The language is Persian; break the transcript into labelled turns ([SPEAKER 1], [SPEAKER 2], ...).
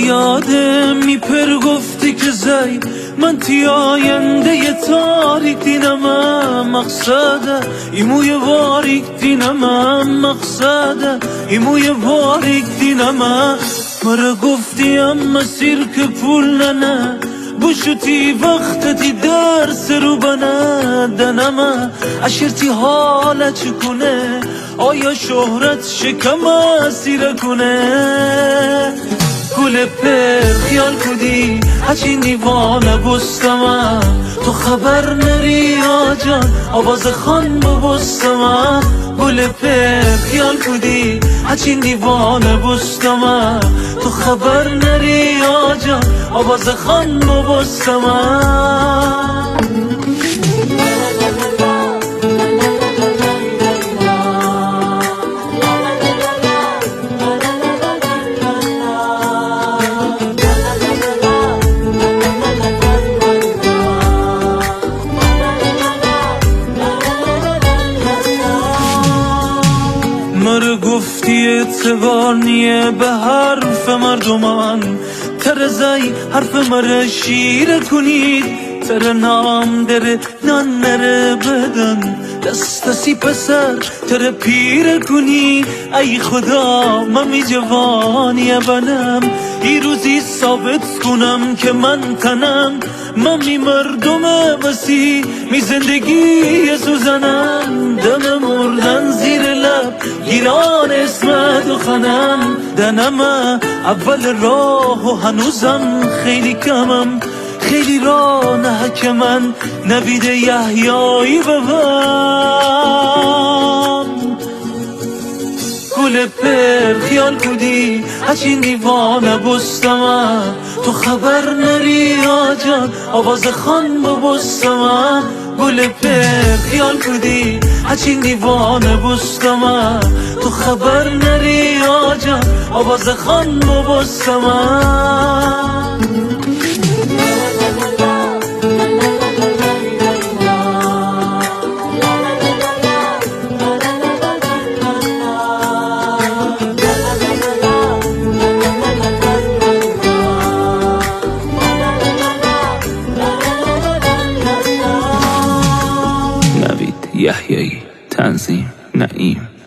[SPEAKER 1] یادم میپر گفتی که زی من تی آینده تاریک دینم مقصده ایموی واریک دینم مقصده ایموی واریک دینم مرا گفتی مسیر که پول نه بوشتی وقتتی درس رو بنا دنم اشرتی حالا چکنه آیا شهرت شکم اسیر کنه گل پر خیال کدی هچی نیوانه بستم تو خبر نری آجان آواز خان ببستم گل پر خیال کدی هچی نیوانه بستم تو خبر نری آجان آواز خان ببستم مرا گفتی اعتبار نیه به حرف مردمان ترزای حرف مرا شیر کنید تر نام دره نان نره بدن دستی پسر تر پیر کنی ای خدا من می جوانی بنم ای روزی ثابت کنم که من تنم من می مردم بسی می زندگی سوزنم دم مردن زیر لب گیران اسمت و خنم دنم اول راه و هنوزم خیلی کمم خیلی راه نه که من نوید یحیایی ببم گل پر خیال کدی هچی نیوانه بستم تو خبر نری آجان آواز خان ببستم گل پر خیال کدی هچی نیوانه بستم تو خبر نری آجان آواز خان ببستم نوید یحیایی تنظیم نعیم